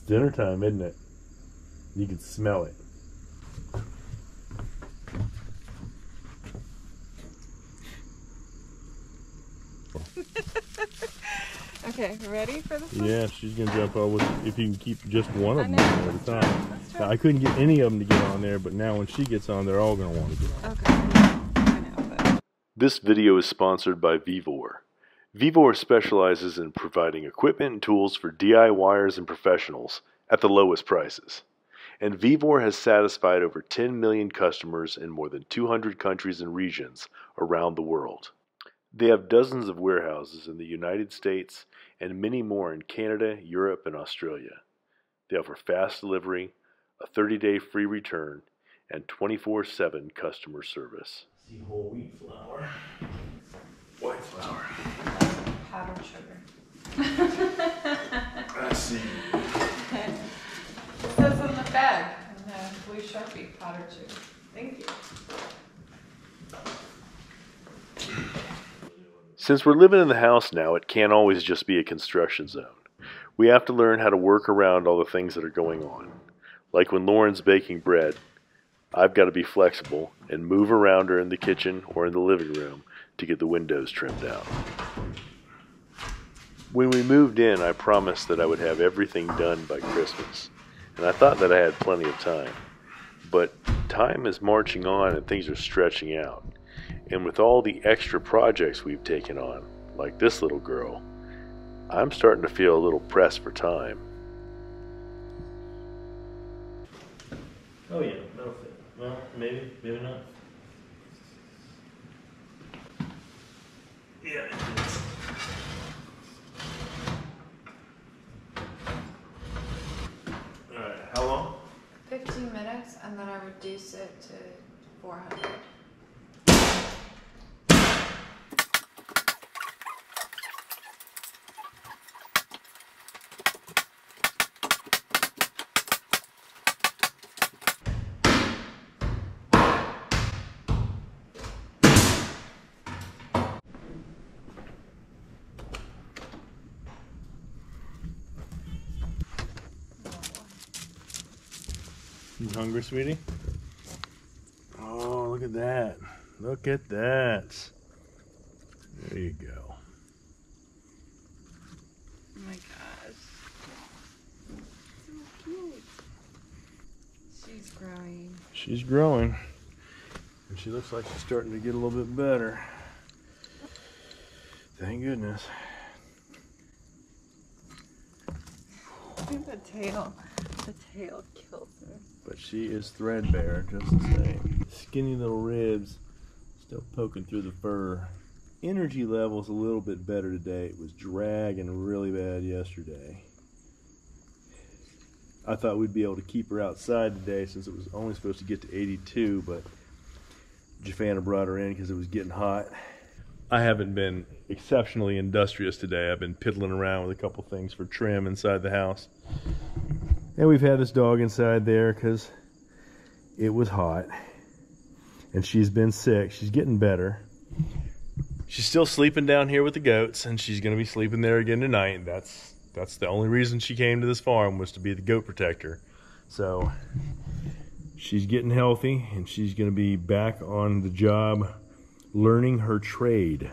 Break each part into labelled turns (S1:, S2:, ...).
S1: dinner time, isn't it? You can smell it.
S2: Okay, ready for this one?
S1: Yeah, she's gonna jump over if you can keep just one of them at a time. Now, I couldn't get any of them to get on there, but now when she gets on, they're all gonna want to get on.
S2: Okay. I know, but...
S1: This video is sponsored by Vevor. Vevor specializes in providing equipment and tools for DIYers and professionals at the lowest prices. And Vevor has satisfied over 10 million customers in more than 200 countries and regions around the world. They have dozens of warehouses in the United States and many more in Canada, Europe, and Australia. They offer fast delivery, a 30-day free return, and 24/7 customer service. See whole wheat flour, white flour,
S2: powdered sugar.
S1: I see.
S2: It says on the bag, in the blue Sharpie, powdered sugar. Thank you.
S1: Since we're living in the house now, it can't always just be a construction zone. We have to learn how to work around all the things that are going on. Like when Lauren's baking bread, I've got to be flexible and move around her in the kitchen or in the living room to get the windows trimmed out. When we moved in, I promised that I would have everything done by Christmas, and I thought that I had plenty of time. But time is marching on and things are stretching out. And with all the extra projects we've taken on, like this little girl, I'm starting to feel a little pressed for time. Oh yeah, that'll fit. Well, maybe not. Yeah, it fits. Alright, how long?
S2: 15 minutes, and then I reduce it to 400.
S1: You hungry, sweetie? Oh, look at that. Look at that. There you go.
S2: Oh my gosh. So cute. She's growing.
S1: She's growing. And she looks like she's starting to get a little bit better. Thank goodness.
S2: The tail. The tail kills me.
S1: But she is threadbare, just the same. Skinny little ribs, still poking through the fur. Energy level's a little bit better today. It was dragging really bad yesterday. I thought we'd be able to keep her outside today since it was only supposed to get to 82, but Jafana brought her in because it was getting hot. I haven't been exceptionally industrious today. I've been piddling around with a couple things for trim inside the house. And we've had this dog inside there because it was hot. And she's been sick. She's getting better. She's still sleeping down here with the goats, and she's going to be sleeping there again tonight. And that's the only reason she came to this farm, was to be the goat protector. So she's getting healthy, and she's going to be back on the job learning her trade.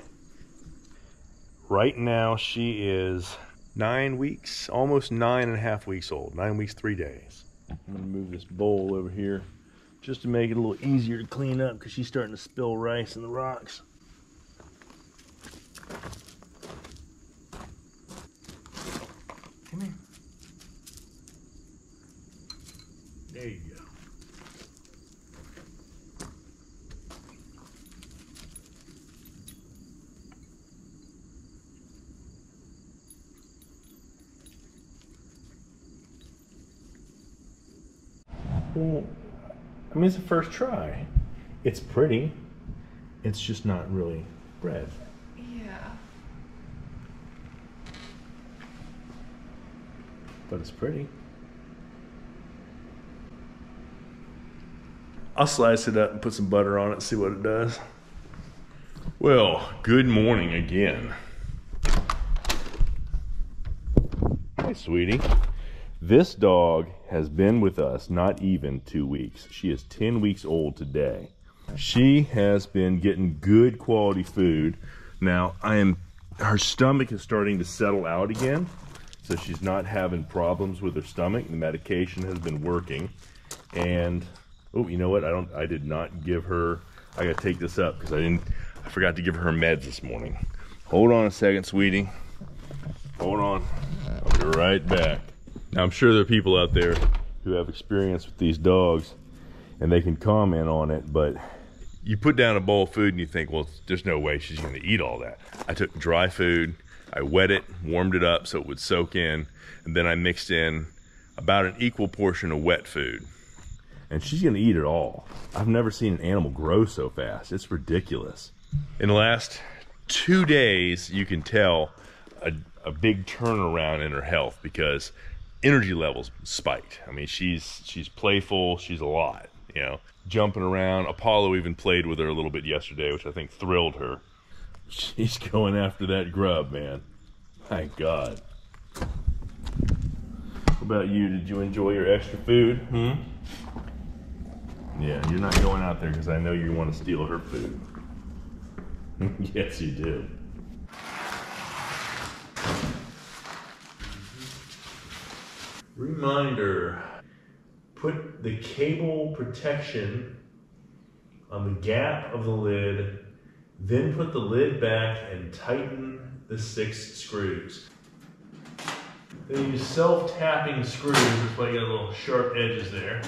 S1: Right now she is 9 weeks, almost 9.5 weeks old. 9 weeks, 3 days. I'm gonna move this bowl over here just to make it a little easier to clean up because she's starting to spill rice in the rocks. Come here. There you go. Well, I mean, it's the first try. It's pretty. It's just not really bread.
S2: Yeah.
S1: But it's pretty. I'll slice it up and put some butter on it and see what it does. Well, good morning again. Hi, sweetie. This dog has been with us not even 2 weeks. She is 10 weeks old today. She has been getting good quality food. Now, her stomach is starting to settle out again, so she's not having problems with her stomach. The medication has been working. And, oh, you know what? I did not give her, I gotta take this up because I forgot to give her meds this morning. Hold on a second, sweetie. Hold on. I'll be right back. Now, I'm sure there are people out there who have experience with these dogs and they can comment on it, but you put down a bowl of food and you think, well, there's no way she's gonna eat all that. I took dry food, I wet it, warmed it up so it would soak in, and then I mixed in about an equal portion of wet food. And she's gonna eat it all. I've never seen an animal grow so fast. It's ridiculous. In the last 2 days, you can tell a big turnaround in her health because energy levels spiked. I mean, she's playful, she's a lot, you know, jumping around. Apollo even played with her a little bit yesterday, which I think thrilled her. She's going after that grub, man. My God. What about you? Did you enjoy your extra food? Yeah, you're not going out there because I know you want to steal her food. Yes, you do. Reminder, put the cable protection on the gap of the lid, then put the lid back and tighten the 6 screws. Then use self-tapping screws, that's why you got little sharp edges there.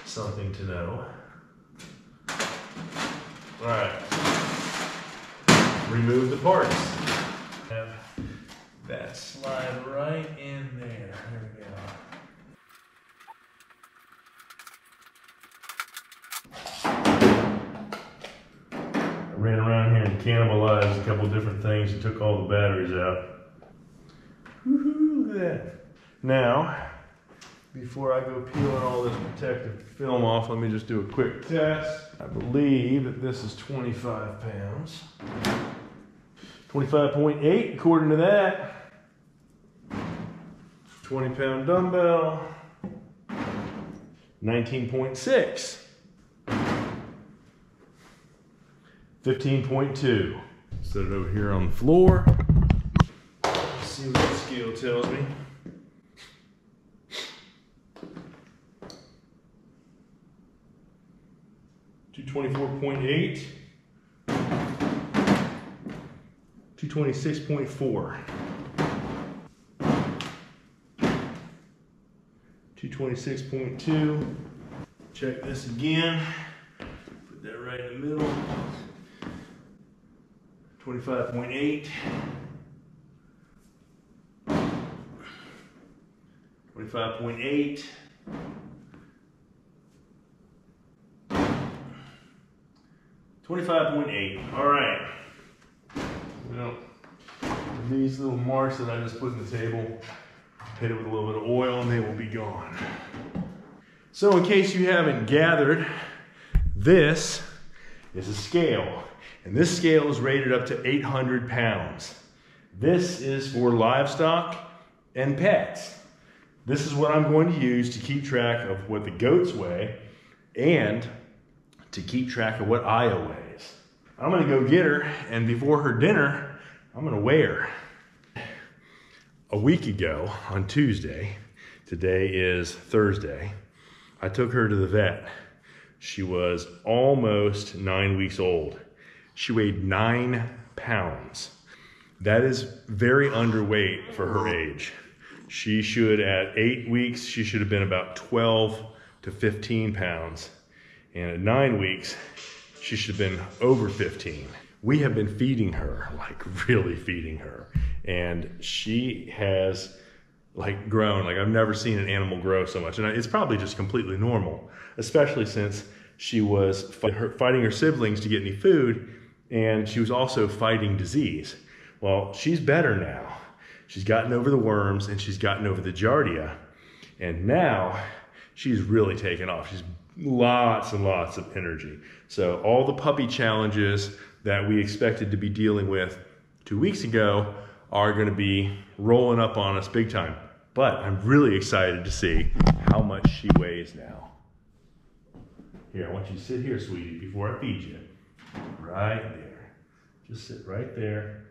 S1: Something to know. All right, remove the parts. Have that slide right in there. There we go. I ran around here and cannibalized a couple different things and took all the batteries out. Woohoo, look at that. Now, before I go peeling all this protective film off, let me just do a quick test. I believe that this is 25 pounds. 25.8 according to that. 20-pound dumbbell. 19.6. 15.2. Set it over here on the floor. Let's see what the scale tells me. 224.8. 226.4. 226.2. Check this again. Put that right in the middle. 25.8. 25.8. 25.8. All right. Well, these little marks that I just put in the table, hit it with a little bit of oil and they will be gone. So in case you haven't gathered, this is a scale. And this scale is rated up to 800 pounds. This is for livestock and pets. This is what I'm going to use to keep track of what the goats weigh and to keep track of what Aya weighs. I'm gonna go get her, and before her dinner, I'm gonna weigh her. A week ago on Tuesday, today is Thursday, I took her to the vet. She was almost 9 weeks old. She weighed 9 pounds. That is very underweight for her age. She should, at 8 weeks, she should have been about 12 to 15 pounds. And at 9 weeks, she should have been over 15. We have been feeding her, like really feeding her. And she has like grown, like I've never seen an animal grow so much. And it's probably just completely normal, especially since she was fighting her siblings to get any food, and she was also fighting disease. Well, she's better now. She's gotten over the worms and she's gotten over the giardia. And now she's really taken off. She's lots and lots of energy. So all the puppy challenges that we expected to be dealing with 2 weeks ago are going to be rolling up on us big time. But I'm really excited to see how much she weighs now. Here, I want you to sit here, sweetie, before I feed you. Right there. Just sit right there.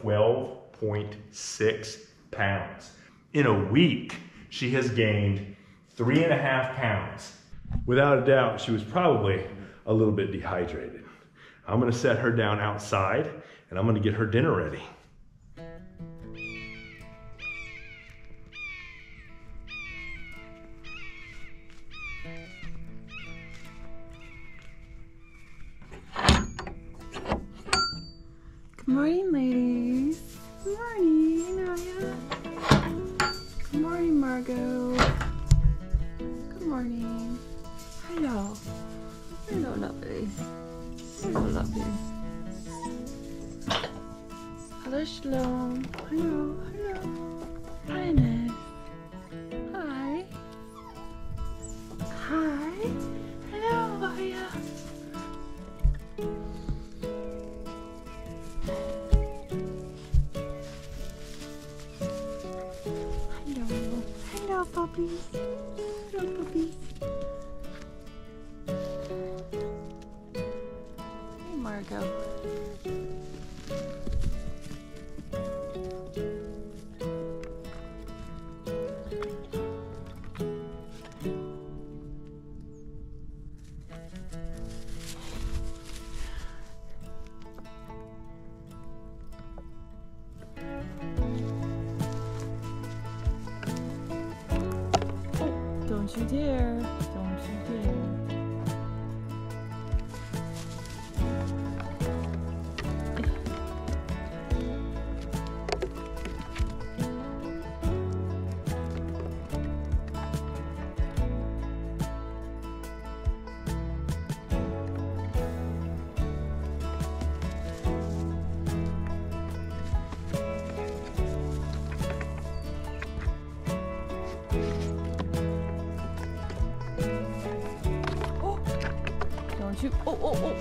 S1: 12.6 pounds. In a week, she has gained 3.5 pounds. Without a doubt, she was probably a little bit dehydrated. I'm gonna set her down outside and I'm gonna get her dinner ready.
S3: Good morning, ladies. Good morning, Naya. Good morning, Margot. Good morning. Hello. Hello, lovely. Hello, lovely. Hello, Shalom. Hello, hello. Hi, Ness. Hi. Hi. Hello, Maya. Hello, puppies. Hello, puppies. Hey, Margot. Don't you dare. Don't you dare. Don't you? Oh, oh, oh.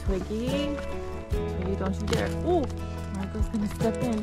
S3: Twiggy. Twiggy, don't you dare. Oh, Marco's gonna step in.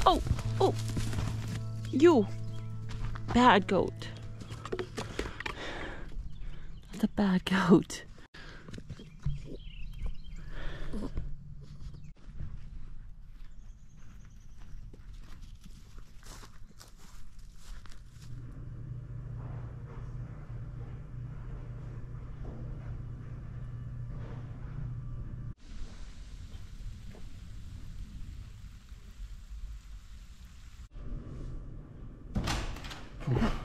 S3: Oh, oh, you bad goat. That's a bad goat.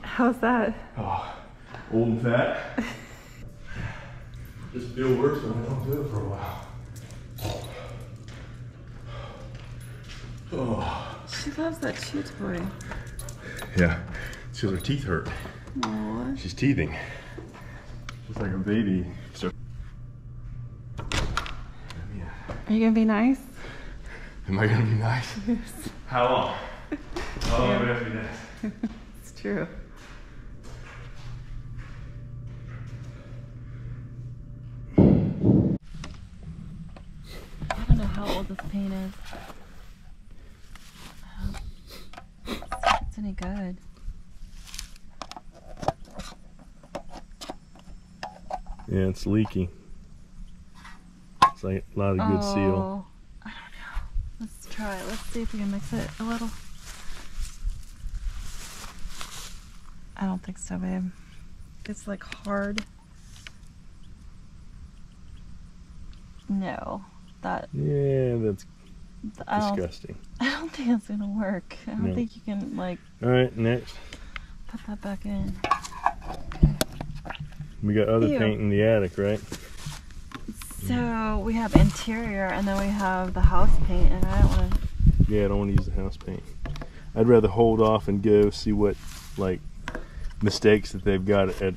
S3: How's that?
S1: Oh, old and fat. Just feel worse when I don't do it for a while. Oh.
S3: She loves that chew toy.
S1: Yeah, it's because her teeth hurt.
S3: Aww.
S1: She's teething. Just like a baby. So.
S3: Are you gonna be nice?
S1: Am I gonna be nice?
S3: Yes.
S1: How long? How long am I gonna be nice?
S3: It's true. I don't know how old this paint is. It's any good.
S1: Yeah, it's leaky. It's like not a good seal.
S3: I don't know. Let's try it. Let's see if we can mix it a little. I don't think so, babe. It's like hard. No, that.
S1: Yeah, that's
S3: I
S1: disgusting.
S3: I don't think it's gonna work. I don't think you can like.
S1: All right, next.
S3: Put that back in.
S1: We got other paint in the attic, right?
S3: So we have interior, and then we have the house paint, and I don't want to.
S1: Yeah, I don't want to use the house paint. I'd rather hold off and go see what like mistakes that they've got at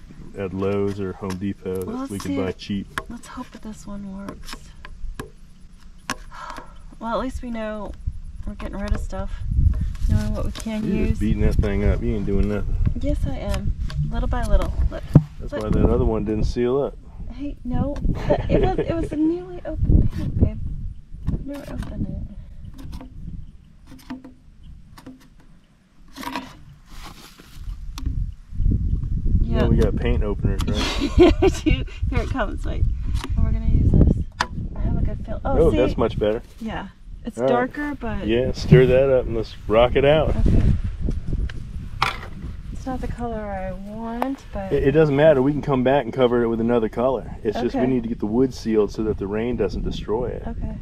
S1: Lowe's or Home Depot that we can buy cheap.
S3: Let's hope that this one works. Well, at least we know we're getting rid of stuff, knowing what we can use.
S1: You're just beating that thing up. You ain't doing nothing.
S3: Yes, I am. Little by little.
S1: That's why that other one didn't seal up.
S3: Hey, no. It was a newly opened paint, babe. I've never opened it.
S1: Yeah, we got paint openers, right?
S3: Here it comes. Wait. And we're gonna use this. I have a good feel. Oh, see?
S1: That's much better.
S3: Yeah. It's darker, but...
S1: Yeah, stir that up and let's rock it out.
S3: Okay. It's not the color I want, but...
S1: It doesn't matter. We can come back and cover it with another color. It's just we need to get the wood sealed so that the rain doesn't destroy it.
S3: Okay.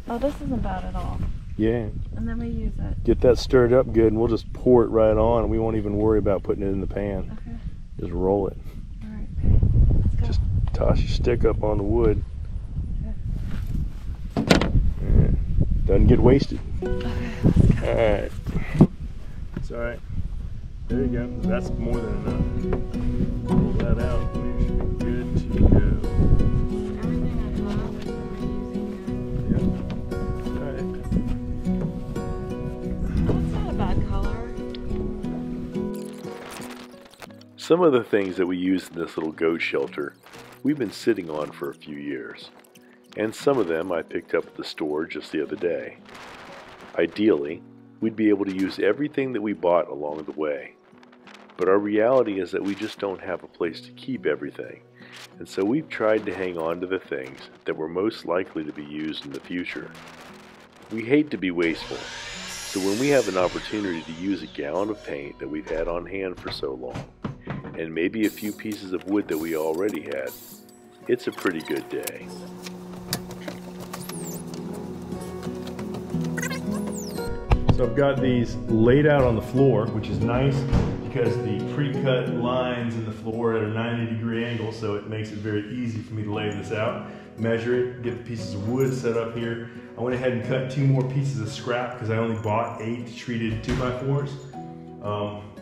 S3: Oh, this isn't bad at all.
S1: Yeah.
S3: And then we use it.
S1: Get that stirred up good and we'll just pour it right on and we won't even worry about putting it in the pan.
S3: Okay.
S1: Just roll it.
S3: All right, okay. Let's go.
S1: Just toss your stick up on the wood. Doesn't get wasted.
S3: Okay, let's go.
S1: Alright. It's alright. There you go. That's more than enough. Pull that out. We should be good to go.
S3: Everything I have, we're using
S1: Yep. Alright.
S3: That's not a bad color.
S1: Some of the things that we use in this little goat shelter, we've been sitting on for a few years. And some of them I picked up at the store just the other day. Ideally, we'd be able to use everything that we bought along the way. But our reality is that we just don't have a place to keep everything. And so we've tried to hang on to the things that were most likely to be used in the future. We hate to be wasteful, so when we have an opportunity to use a gallon of paint that we've had on hand for so long, and maybe a few pieces of wood that we already had, it's a pretty good day. So I've got these laid out on the floor, which is nice because the pre-cut lines in the floor are at a 90-degree angle, so it makes it very easy for me to lay this out, measure it, get the pieces of wood set up here. I went ahead and cut 2 more pieces of scrap because I only bought 8 treated 2x4s.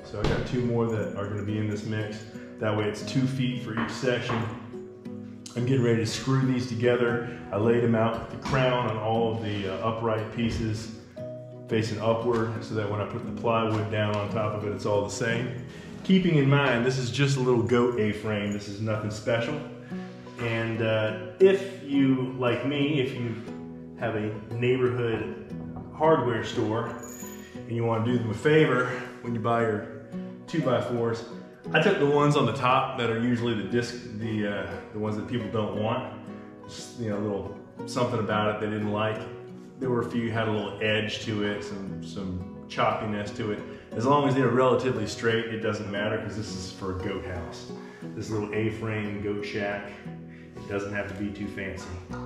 S1: So I got 2 more that are going to be in this mix. That way it's 2 feet for each section. I'm getting ready to screw these together. I laid them out with the crown on all of the upright pieces facing upward so that when I put the plywood down on top of it, it's all the same. Keeping in mind, this is just a little goat A-frame. This is nothing special. And if you, like me, if you have a neighborhood hardware store and you want to do them a favor when you buy your 2x4s, I took the ones on the top that are usually the ones that people don't want. Just, you know, a little something about it they didn't like. There were a few had a little edge to it, some choppiness to it. As long as they're relatively straight, it doesn't matter because this is for a goat house. This little A-frame goat shack. It doesn't have to be too fancy. There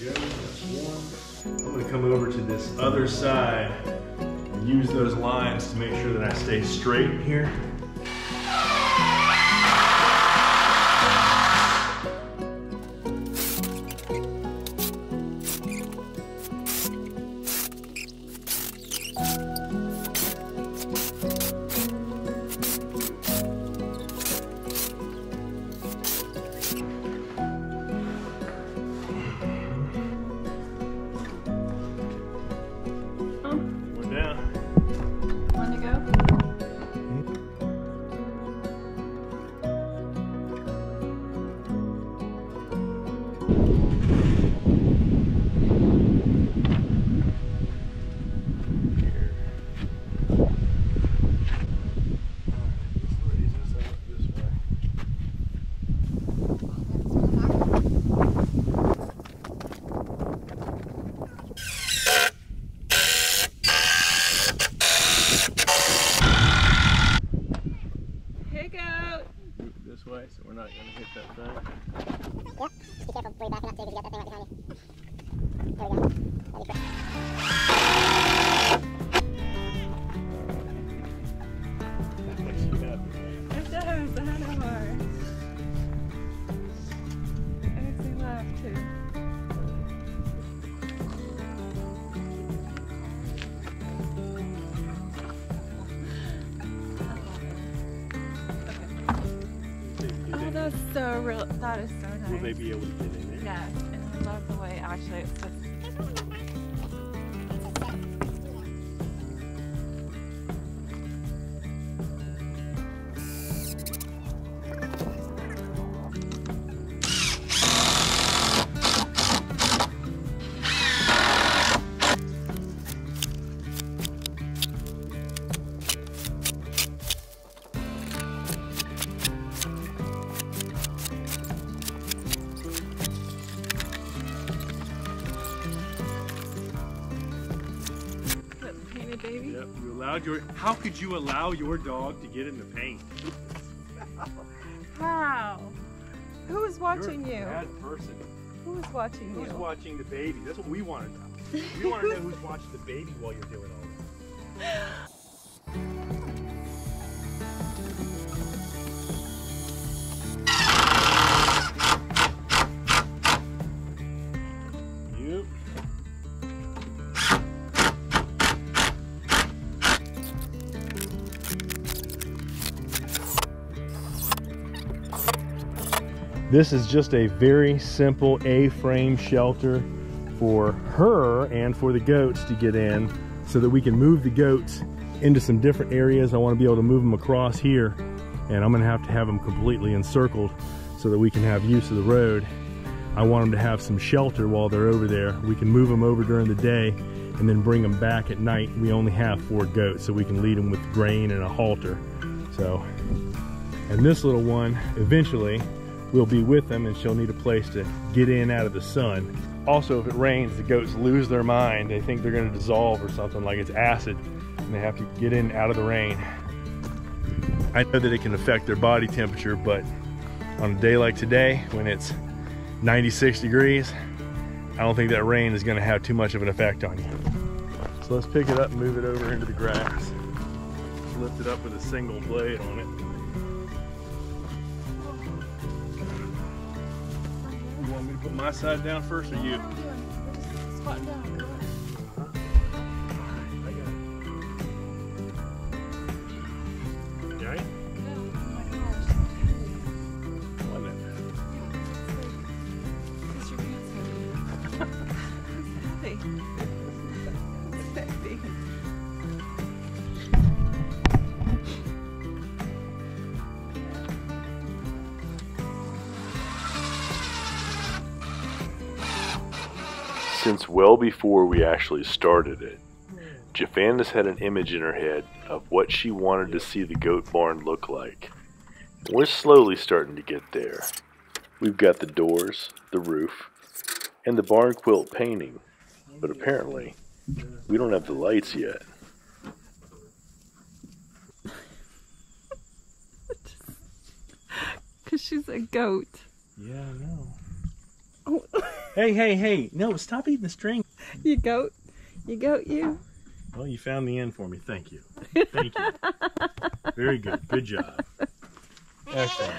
S1: we go, that's one. I'm gonna come over to this other side and use those lines to make sure that I stay straight here. not going to hit that thing.
S4: Yeah, just be careful before you're backing up too, because you got that thing right behind you. There we go. That'd be great.
S1: That makes you happy.
S3: It does, I don't know why. It makes me laugh too. Oh, that's so real. That is so nice.
S1: Will they be able to get in there?
S3: Yes, and I love the way actually it's just. Baby.
S1: Yep, you allowed your. How could you allow your dog to get in the paint?
S3: How? Who was watching
S1: You're
S3: you?
S1: a bad person.
S3: Who was watching
S1: Who's
S3: you?
S1: watching the baby? That's what we want to know. We want to know who's watching the baby while you're doing all this. Yep. This is just a very simple A-frame shelter for her and for the goats to get in so that we can move the goats into some different areas. I want to be able to move them across here, and I'm going to have them completely encircled so that we can have use of the road. I want them to have some shelter while they're over there. We can move them over during the day and then bring them back at night. We only have 4 goats, so we can lead them with grain and a halter. So, and this little one eventually will be with them, and she'll need a place to get in out of the sun. Also, if it rains, the goats lose their mind. They think they're going to dissolve or something, like it's acid, and they have to get in out of the rain. I know that it can affect their body temperature, but on a day like today, when it's 96 degrees, I don't think that rain is going to have too much of an effect on you. So let's pick it up and move it over into the grass. Lift it up with a single blade on it. You want me to put my side down first, or you?
S3: Squat down.
S1: You all right?
S3: No, oh my gosh.
S1: Why not?
S3: Because your pants heavy. It's heavy. It's heavy.
S1: Since well before we actually started it, Jafanda's had an image in her head of what she wanted to see the goat barn look like. We're slowly starting to get there. We've got the doors, the roof, and the barn quilt painting, but apparently we don't have the lights yet.
S3: Because she's a goat.
S1: Yeah, I know.
S3: Oh.
S1: Hey, no, stop eating the string.
S3: You goat. You goat, you.
S1: Well, you found the end for me. Thank you. Thank you. Very good. Good job. Excellent.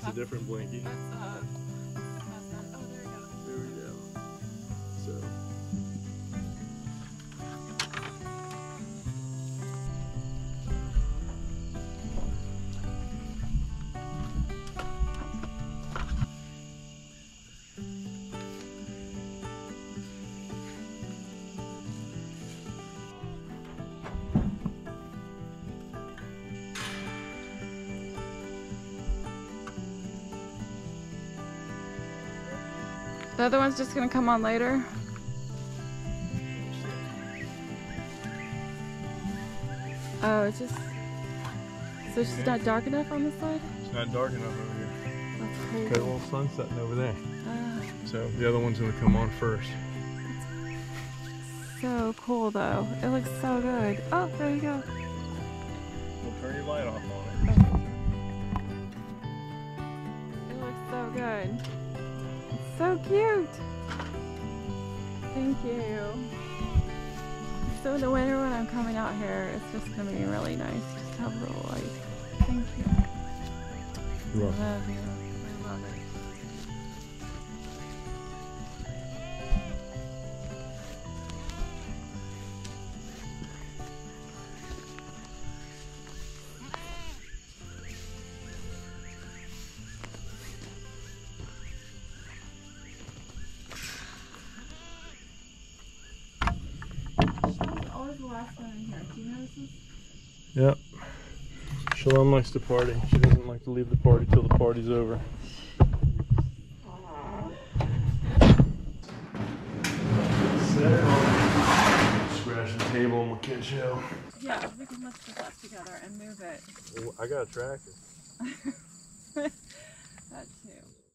S1: a different blankie.
S3: That's oh, there we go.
S1: There we go. So.
S3: The other one's just gonna come on later. Oh, it's just so it's just not dark enough on this side.
S1: It's not dark enough over here.
S3: That's cool.
S1: Got a little sun setting over there.
S3: Ah,
S1: So the other one's gonna come on first.
S3: so cool though. It looks so good. Oh, there you go.
S1: We'll turn your light off on it.
S3: It looks so good. It's so cute. Thank you. So in the winter when I'm coming out here, it's just gonna be really nice just to have a little light. Thank you. I love you. I love it. She's always the last one in here. Do you notice this?
S1: Yep. Shalom likes to party. She doesn't like to leave the party till the party's over. Scratch the table and we'll catch hell.
S3: Yeah, we can lift this up together and move it.
S1: I got a tractor.
S3: That too.